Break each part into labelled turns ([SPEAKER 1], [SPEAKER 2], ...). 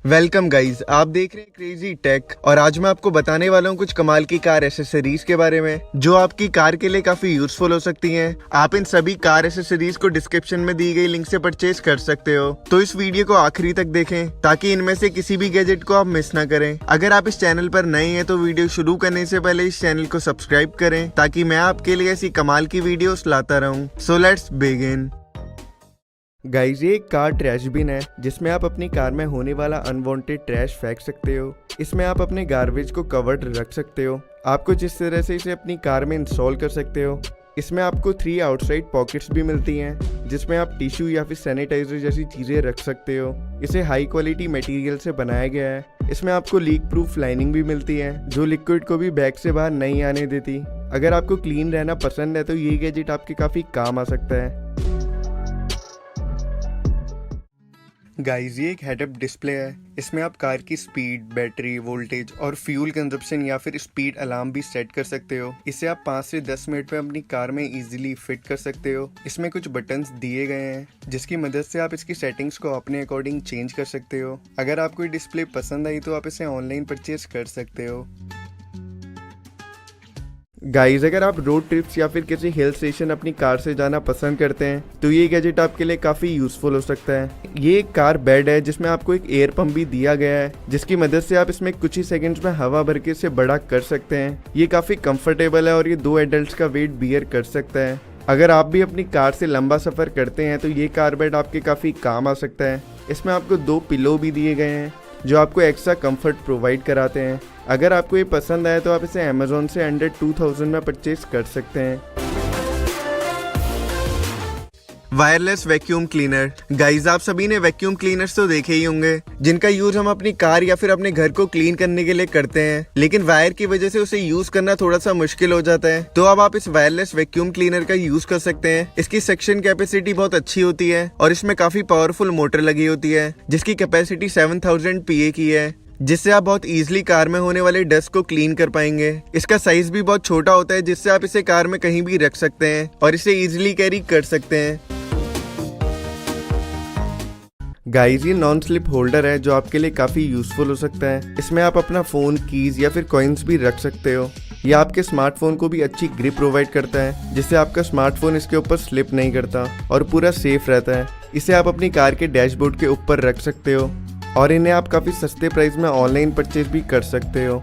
[SPEAKER 1] Welcome guys, आप देख रहे हैं क्रेजी टेक और आज मैं आपको बताने वाला हूँ कुछ कमाल की कार एसेसरीज के बारे में जो आपकी कार के लिए काफी यूजफुल हो सकती हैं। आप इन सभी कार एसेसरीज को डिस्क्रिप्शन में दी गई लिंक से परचेज कर सकते हो, तो इस वीडियो को आखिरी तक देखें ताकि इनमें से किसी भी गैजेट को आप मिस ना करें। अगर आप इस चैनल पर नए हैं तो वीडियो शुरू करने से पहले इस चैनल को सब्सक्राइब करें ताकि मैं आपके लिए ऐसी कमाल की वीडियोस लाता रहूं। So let's begin. गाइस, ये एक कार ट्रैश बिन है जिसमें आप अपनी कार में होने वाला अनवांटेड ट्रैश फेंक सकते हो। इसमें आप अपने गार्बेज को कवर्ड रख सकते हो। आप कुछ इस तरह से इसे अपनी कार में इंस्टॉल कर सकते हो। इसमें आपको 3 आउटसाइड पॉकेट्स भी मिलती हैं जिसमें आप टिश्यू या फिर सैनिटाइजर जैसी चीज़ें रख सकते हो। इसे हाई क्वालिटी मटेरियल से बनाया गया है। इसमें आपको लीक प्रूफ लाइनिंग भी मिलती है जो लिक्विड को भी बैग से बाहर नहीं आने देती। अगर आपको क्लीन रहना पसंद है तो ये गैजेट आपके काफ़ी काम आ सकता है। गाइस, ये एक हेड अप डिस्प्ले है। इसमें आप कार की स्पीड, बैटरी, वोल्टेज और फ्यूल कंजप्शन या फिर स्पीड अलार्म भी सेट कर सकते हो। इसे आप 5 से 10 मिनट में अपनी कार में इजीली फिट कर सकते हो। इसमें कुछ बटन्स दिए गए हैं जिसकी मदद से आप इसकी सेटिंग्स को अपने अकॉर्डिंग चेंज कर सकते हो। अगर आपको ये डिस्प्ले पसंद आई तो आप इसे ऑनलाइन परचेज कर सकते हो। गाइस, अगर आप रोड ट्रिप्स या फिर किसी हिल स्टेशन अपनी कार से जाना पसंद करते हैं तो ये गैजेट आपके लिए काफ़ी यूज़फुल हो सकता है। ये एक कार बेड है जिसमें आपको एक एयर पंप भी दिया गया है जिसकी मदद से आप इसमें कुछ ही सेकंड्स में हवा भर के इसे बड़ा कर सकते हैं। ये काफ़ी कंफर्टेबल है और ये 2 एडल्ट्स का वेट बियर कर सकता है। अगर आप भी अपनी कार से लंबा सफ़र करते हैं तो ये कार बेड आपके काफ़ी काम आ सकता है। इसमें आपको 2 पिलो भी दिए गए हैं जो आपको एक्स्ट्रा कंफर्ट प्रोवाइड कराते हैं। अगर आपको ये पसंद आए तो आप इसे अमेज़ॉन से अंडर 2000 में परचेज कर सकते हैं। Wireless vacuum cleaner. गाइस, आप सभी ने वैक्यूम क्लीनर्स तो देखे ही होंगे जिनका यूज हम अपनी कार या फिर अपने घर को क्लीन करने के लिए करते हैं, लेकिन वायर की वजह से उसे यूज करना थोड़ा सा मुश्किल हो जाता है। तो अब आप इस वायरलेस वैक्यूम क्लीनर का यूज कर सकते हैं। इसकी सक्शन कैपेसिटी बहुत अच्छी होती है और इसमें काफी पावरफुल मोटर लगी होती है जिसकी कैपेसिटी 7000 PA की है, जिससे आप बहुत इजीली कार में होने वाले डस्ट को क्लीन कर पाएंगे। इसका साइज भी बहुत छोटा होता है जिससे आप इसे कार में कहीं भी रख सकते हैं और इसे इजीली कैरी कर सकते हैं। गाइस, ये नॉन स्लिप होल्डर है जो आपके लिए काफ़ी यूज़फुल हो सकता है। इसमें आप अपना फ़ोन, कीज़ या फिर कॉइन्स भी रख सकते हो। यह आपके स्मार्टफोन को भी अच्छी ग्रिप प्रोवाइड करता है जिससे आपका स्मार्टफोन इसके ऊपर स्लिप नहीं करता और पूरा सेफ रहता है। इसे आप अपनी कार के डैशबोर्ड के ऊपर रख सकते हो और इन्हें आप काफ़ी सस्ते प्राइस में ऑनलाइन परचेज भी कर सकते हो।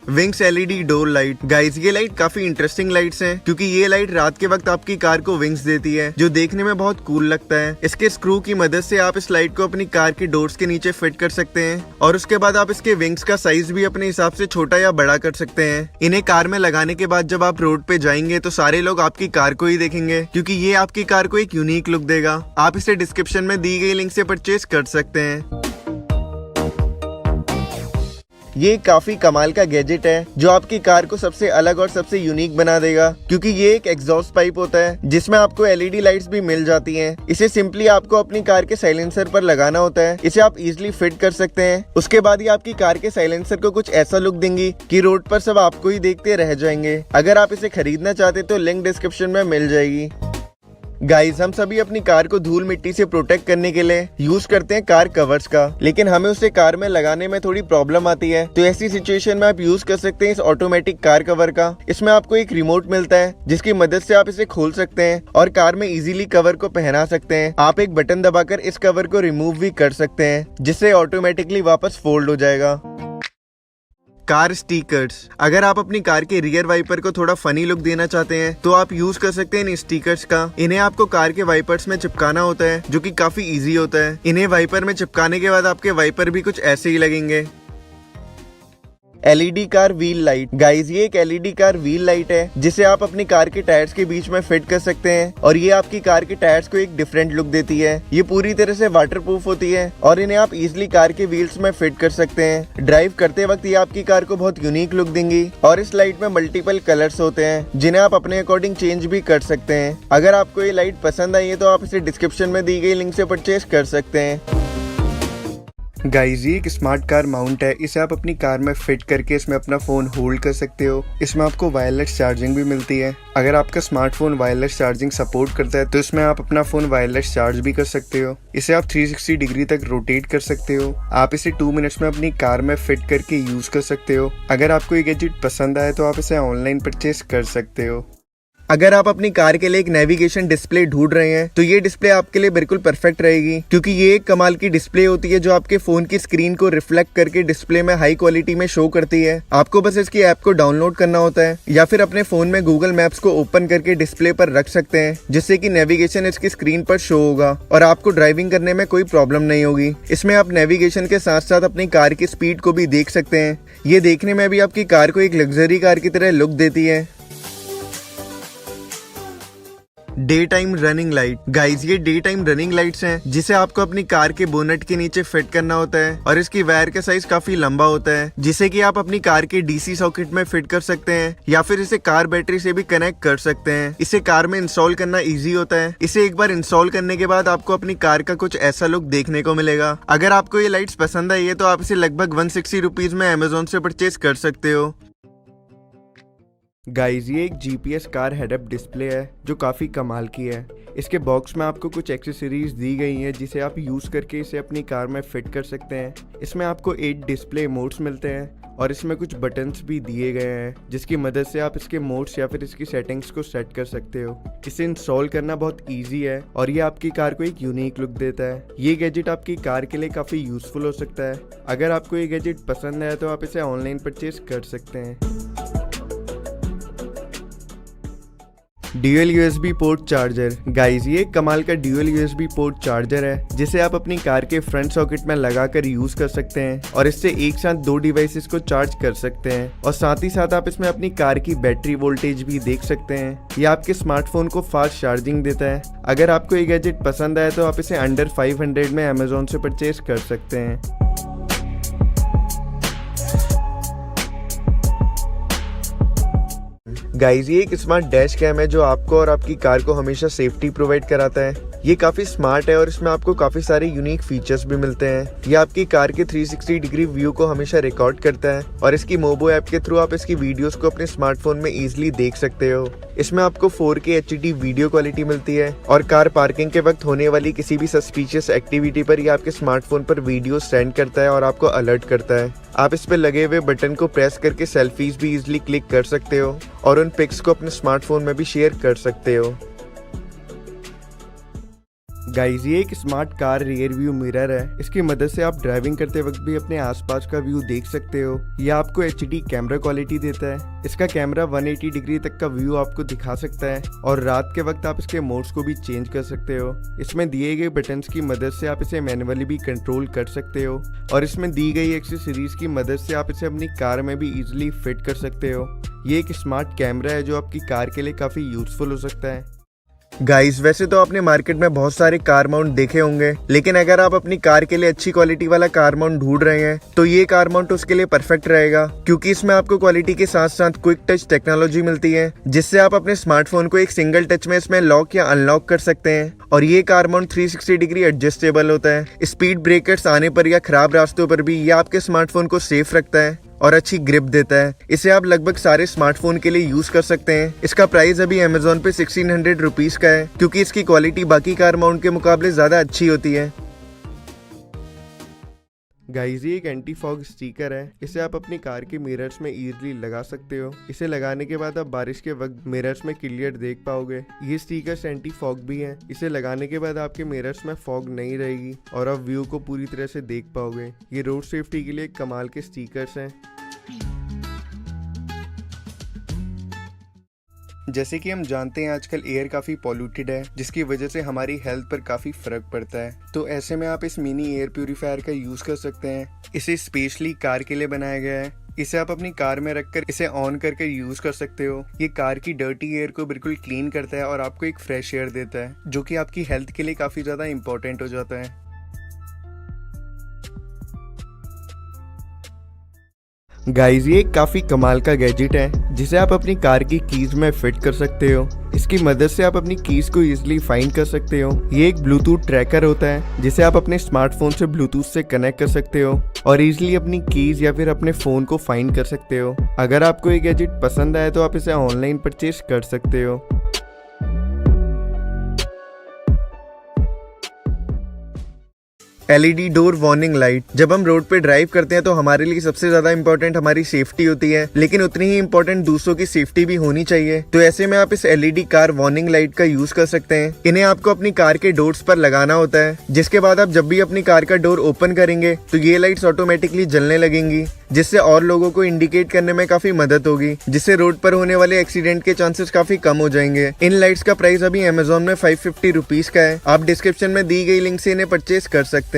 [SPEAKER 1] Wings LED door light. Guys, ये लाइट काफी इंटरेस्टिंग लाइट्स हैं क्योंकि ये लाइट रात के वक्त आपकी कार को विंग्स देती है जो देखने में बहुत कूल लगता है। इसके स्क्रू की मदद से आप इस लाइट को अपनी कार के डोर्स के नीचे फिट कर सकते हैं और उसके बाद आप इसके विंग्स का साइज भी अपने हिसाब से छोटा या बड़ा कर सकते हैं। इन्हें कार में लगाने के बाद जब आप रोड पे जाएंगे तो सारे लोग आपकी कार को ही देखेंगे क्योंकि ये आपकी कार को एक यूनिक लुक देगा। आप इसे डिस्क्रिप्शन में दी गई लिंक से परचेज कर सकते हैं। ये काफी कमाल का गैजेट है जो आपकी कार को सबसे अलग और सबसे यूनिक बना देगा क्योंकि ये एक एग्जॉस्ट पाइप होता है जिसमें आपको LED लाइट्स भी मिल जाती हैं। इसे सिंपली आपको अपनी कार के साइलेंसर पर लगाना होता है। इसे आप इजीली फिट कर सकते हैं। उसके बाद ही आपकी कार के साइलेंसर को कुछ ऐसा लुक देंगी कि रोड पर सब आपको ही देखते रह जाएंगे। अगर आप इसे खरीदना चाहते तो लिंक डिस्क्रिप्शन में मिल जाएगी। गाइस, हम सभी अपनी कार को धूल मिट्टी से प्रोटेक्ट करने के लिए यूज करते हैं कार कवर्स का, लेकिन हमें उसे कार में लगाने में थोड़ी प्रॉब्लम आती है। तो ऐसी सिचुएशन में आप यूज कर सकते हैं इस ऑटोमेटिक कार कवर का। इसमें आपको एक रिमोट मिलता है जिसकी मदद से आप इसे खोल सकते हैं और कार में इजीली कवर को पहना सकते हैं। आप एक बटन दबाकर इस कवर को रिमूव भी कर सकते हैं जिससे ऑटोमेटिकली वापस फोल्ड हो जाएगा। Car stickers. अगर आप अपनी कार के रियर वाइपर को थोड़ा फनी लुक देना चाहते हैं तो आप यूज कर सकते हैं इन स्टिकर्स का। इन्हें आपको कार के वाइपर्स में चिपकाना होता है जो कि काफी इजी होता है। इन्हें वाइपर में चिपकाने के बाद आपके वाइपर भी कुछ ऐसे ही लगेंगे। LED car wheel light. Guys, ये एक LED कार व्हील लाइट है जिसे आप अपनी कार के टायर्स के बीच में फिट कर सकते हैं और ये आपकी कार के टायर्स को एक डिफरेंट लुक देती है। ये पूरी तरह से वाटरप्रूफ होती है और इन्हें आप इजीली कार के व्हील्स में फिट कर सकते हैं। ड्राइव करते वक्त ये आपकी कार को बहुत यूनिक लुक देंगी और इस लाइट में मल्टीपल कलर्स होते हैं जिन्हें आप अपने अकॉर्डिंग चेंज भी कर सकते हैं। अगर आपको ये लाइट पसंद आई है तो आप इसे डिस्क्रिप्शन में दी गई लिंक से परचेज कर सकते हैं। गाइस ये एक स्मार्ट कार माउंट है। इसे आप अपनी कार में फिट करके इसमें अपना फोन होल्ड कर सकते हो। इसमें आपको वायरलेस चार्जिंग भी मिलती है। अगर आपका स्मार्टफोन वायरलेस चार्जिंग सपोर्ट करता है तो इसमें आप अपना फोन वायरलेस चार्ज भी कर सकते हो। इसे आप 360 डिग्री तक रोटेट कर सकते हो। आप इसे 2 मिनट्स में अपनी कार में फिट करके यूज कर सकते हो। अगर आपको ये गैजेट पसंद आए तो आप इसे ऑनलाइन परचेज कर सकते हो। अगर आप अपनी कार के लिए एक नेविगेशन डिस्प्ले ढूंढ रहे हैं तो ये डिस्प्ले आपके लिए बिल्कुल परफेक्ट रहेगी, क्योंकि ये एक कमाल की डिस्प्ले होती है जो आपके फोन की स्क्रीन को रिफ्लेक्ट करके डिस्प्ले में हाई क्वालिटी में शो करती है। आपको बस इसकी ऐप को डाउनलोड करना होता है या फिर अपने फोन में गूगल मैप्स को ओपन करके डिस्प्ले पर रख सकते हैं, जिससे कि नेविगेशन इसकी स्क्रीन पर शो होगा और आपको ड्राइविंग करने में कोई प्रॉब्लम नहीं होगी। इसमें आप नेविगेशन के साथ साथ अपनी कार की स्पीड को भी देख सकते हैं। ये देखने में भी आपकी कार को एक लग्जरी कार की तरह लुक देती है। Day time running light. Guys ये डे टाइम रनिंग लाइट्स हैं जिसे आपको अपनी कार के बोनट के नीचे फिट करना होता है और इसकी वायर का साइज काफी लंबा होता है, जिसे कि आप अपनी कार के डीसी सॉकेट में फिट कर सकते हैं या फिर इसे कार बैटरी से भी कनेक्ट कर सकते हैं। इसे कार में इंस्टॉल करना इजी होता है। इसे एक बार इंस्टॉल करने के बाद आपको अपनी कार का कुछ ऐसा लुक देखने को मिलेगा। अगर आपको ये लाइट्स पसंद आई है तो आप इसे लगभग 160 रुपीज में अमेजोन से परचेज कर सकते हो। गाइस ये एक जीपीएस कार हेडअप डिस्प्ले है जो काफ़ी कमाल की है। इसके बॉक्स में आपको कुछ एक्सेसरीज दी गई हैं जिसे आप यूज़ करके इसे अपनी कार में फिट कर सकते हैं। इसमें आपको 8 डिस्प्ले मोड्स मिलते हैं और इसमें कुछ बटन्स भी दिए गए हैं जिसकी मदद से आप इसके मोड्स या फिर इसकी सेटिंग्स को सेट कर सकते हो। इसे इंस्टॉल करना बहुत ईजी है और ये आपकी कार को एक यूनिक लुक देता है। ये गैजेट आपकी कार के लिए काफ़ी यूजफुल हो सकता है। अगर आपको ये गैजेट पसंद है तो आप इसे ऑनलाइन परचेज कर सकते हैं। Dual USB port charger. Guys ये एक कमाल का ड्यूअल यूएसबी पोर्ट चार्जर है जिसे आप अपनी कार के फ्रंट सॉकेट में लगाकर यूज कर सकते हैं और इससे एक साथ 2 डिवाइसेस को चार्ज कर सकते हैं और साथ ही साथ आप इसमें अपनी कार की बैटरी वोल्टेज भी देख सकते हैं। ये आपके स्मार्टफोन को फास्ट चार्जिंग देता है। अगर आपको ये गैजेट पसंद आए तो आप इसे अंडर 500 में अमेजोन से परचेज कर सकते हैं। गाइस ये एक स्मार्ट डैश कैम है जो आपको और आपकी कार को हमेशा सेफ्टी प्रोवाइड कराता है। ये काफी स्मार्ट है और इसमें आपको काफी सारे यूनिक फीचर्स भी मिलते हैं। ये आपकी कार के 360 डिग्री व्यू को हमेशा रिकॉर्ड करता है और इसकी मोबो ऐप के थ्रू आप इसकी वीडियोस को अपने स्मार्टफोन में इजीली देख सकते हो। इसमें आपको 4K HD वीडियो क्वालिटी मिलती है और कार पार्किंग के वक्त होने वाली किसी भी सस्पिशियस एक्टिविटी पर ये आपके स्मार्टफोन पर वीडियो सेंड करता है और आपको अलर्ट करता है। आप इस पर लगे हुए बटन को प्रेस करके सेल्फीज भी इजीली क्लिक कर सकते हो और उन पिक्स को अपने स्मार्टफोन में भी शेयर कर सकते हो। गाइस ये एक smart car rear view mirror है। इसकी मदद से आप ड्राइविंग करते वक्त भी अपने आसपास का व्यू देख सकते हो। यह आपको HD कैमरा क्वालिटी देता है। इसका कैमरा 180 डिग्री तक का व्यू आपको दिखा सकता है और रात के वक्त आप इसके मोड्स को भी चेंज कर सकते हो। इसमें दिए गए बटन्स की मदद से आप इसे मैनुअली भी कंट्रोल कर सकते हो और इसमें दी गई एक्सेसरीज की मदद से आप इसे अपनी कार में भी इजीली फिट कर सकते हो। ये एक स्मार्ट कैमरा है जो आपकी कार के लिए काफी यूजफुल हो सकता है। गाइस वैसे तो आपने मार्केट में बहुत सारे कार माउंट देखे होंगे, लेकिन अगर आप अपनी कार के लिए अच्छी क्वालिटी वाला कार माउंट ढूंढ रहे हैं तो ये कार माउंट उसके लिए परफेक्ट रहेगा, क्योंकि इसमें आपको क्वालिटी के साथ साथ क्विक टच टेक्नोलॉजी मिलती है जिससे आप अपने स्मार्टफोन को एक सिंगल टच में इसमें लॉक या अनलॉक कर सकते हैं। और ये कार माउंट 360 डिग्री एडजस्टेबल होता है। स्पीड ब्रेकर्स आने पर या खराब रास्तों पर भी ये आपके स्मार्टफोन को सेफ रखता है और अच्छी ग्रिप देता है। इसे आप लगभग सारे स्मार्टफोन के लिए यूज कर सकते हैं। इसका प्राइस अभी अमेजोन पे 1600 रुपीज का है, क्योंकि इसकी क्वालिटी बाकी कार माउंट के मुकाबले ज्यादा अच्छी होती है। गाइस ये एक एंटी फॉग स्टिकर है। इसे आप अपनी कार के मिरर्स में इजीली लगा सकते हो। इसे लगाने के बाद आप बारिश के वक्त मिरर्स में क्लियर देख पाओगे। ये स्टिकर्स एंटी फॉग भी हैं। इसे लगाने के बाद आपके मिरर्स में फॉग नहीं रहेगी और आप व्यू को पूरी तरह से देख पाओगे। ये रोड सेफ्टी के लिए एक कमाल के स्टिकर्स हैं। जैसे कि हम जानते हैं आजकल एयर काफ़ी पॉल्यूटेड है, जिसकी वजह से हमारी हेल्थ पर काफ़ी फर्क पड़ता है। तो ऐसे में आप इस मिनी एयर प्यूरीफायर का यूज़ कर सकते हैं। इसे स्पेशली कार के लिए बनाया गया है। इसे आप अपनी कार में रखकर इसे ऑन करके यूज़ कर सकते हो। ये कार की डर्टी एयर को बिल्कुल क्लीन करता है और आपको एक फ्रेश एयर देता है, जो कि आपकी हेल्थ के लिए काफ़ी ज़्यादा इंपॉर्टेंट हो जाता है। गाइस ये एक काफी कमाल का गैजेट है जिसे आप अपनी कार की कीज में फिट कर सकते हो। इसकी मदद से आप अपनी कीज को इजीली फाइंड कर सकते हो। ये एक ब्लूटूथ ट्रैकर होता है जिसे आप अपने स्मार्टफोन से ब्लूटूथ से कनेक्ट कर सकते हो और इजीली अपनी कीज या फिर अपने फोन को फाइंड कर सकते हो। अगर आपको ये गैजेट पसंद आए तो आप इसे ऑनलाइन परचेज कर सकते हो। LED door warning light. जब हम रोड पे ड्राइव करते हैं तो हमारे लिए सबसे ज्यादा इंपॉर्टेंट हमारी सेफ्टी होती है, लेकिन उतनी ही इंपॉर्टेंट दूसरों की सेफ्टी भी होनी चाहिए। तो ऐसे में आप इस LED कार वार्निंग लाइट का यूज कर सकते हैं। इन्हें आपको अपनी कार के डोर्स पर लगाना होता है, जिसके बाद आप जब भी अपनी कार का डोर ओपन करेंगे तो ये लाइट्स ऑटोमेटिकली जलने लगेंगी, जिससे और लोगों को इंडिकेट करने में काफी मदद होगी, जिससे रोड पर होने वाले एक्सीडेंट के चांसेस काफी कम हो जाएंगे। इन लाइट्स का प्राइस अभी अमेजोन में 550 रुपीज का है। आप डिस्क्रिप्शन में दी गई लिंक से इन्हें परचेज कर सकते हैं।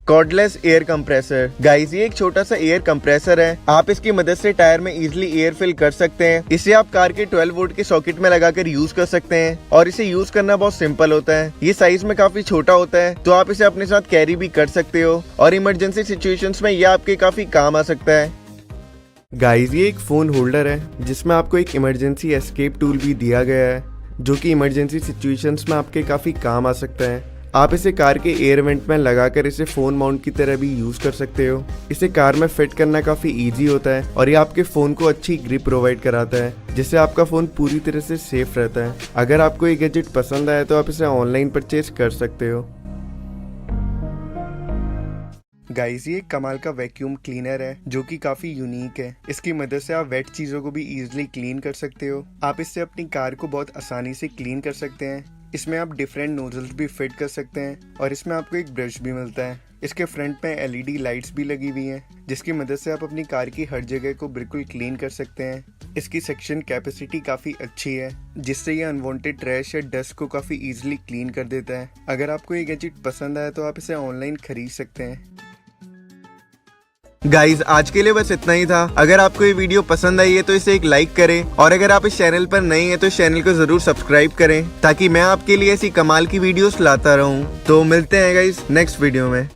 [SPEAKER 1] Cordless air compressor. गाइस ये एक छोटा सा एयर कंप्रेसर है। आप इसकी मदद से टायर में इजीली एयर फिल कर सकते हैं। इसे आप कार के 12 वोल्ट के सॉकेट में लगाकर यूज कर सकते हैं और इसे यूज करना बहुत सिंपल होता है। ये साइज में काफी छोटा होता है, तो आप इसे अपने साथ कैरी भी कर सकते हो और इमरजेंसी सिचुएशंस में ये आपके काफी काम आ सकता है। गाइस ये एक फोन होल्डर है जिसमें आपको एक इमरजेंसी एस्केप टूल भी दिया गया है, जो कि इमरजेंसी सिचुएशंस में आपके काफी काम आ सकता है। आप इसे कार के एयर वेंट में लगाकर इसे फोन माउंट की तरह भी यूज कर सकते हो। इसे कार में फिट करना काफी इजी होता है और ये आपके फोन को अच्छी ग्रिप प्रोवाइड कराता है, जिससे आपका फोन पूरी तरह से सेफ रहता है। अगर आपको ये गैजेट पसंद आए तो आप इसे ऑनलाइन परचेज कर सकते हो। गाइस ये एक कमाल का वैक्यूम क्लीनर है जो कि काफी यूनिक है। इसकी मदद से आप वेट चीजों को भी इजीली क्लीन कर सकते हो। आप इससे अपनी कार को बहुत आसानी से क्लीन कर सकते हैं। इसमें आप डिफरेंट नोजल्स भी फिट कर सकते हैं और इसमें आपको एक ब्रश भी मिलता है। इसके फ्रंट में LED लाइट्स भी लगी हुई हैं, जिसकी मदद से आप अपनी कार की हर जगह को बिल्कुल क्लीन कर सकते हैं। इसकी सेक्शन कैपेसिटी काफ़ी अच्छी है, जिससे ये अनवांटेड ट्रैश या डस्ट को काफ़ी इजीली क्लीन कर देता है। अगर आपको ये गैजेट पसंद आए तो आप इसे ऑनलाइन खरीद सकते हैं। गाइज आज के लिए बस इतना ही था। अगर आपको ये वीडियो पसंद आई है तो इसे एक लाइक करें और अगर आप इस चैनल पर नए हैं तो इस चैनल को जरूर सब्सक्राइब करें, ताकि मैं आपके लिए ऐसी कमाल की वीडियोस लाता रहूं। तो मिलते हैं गाइज नेक्स्ट वीडियो में।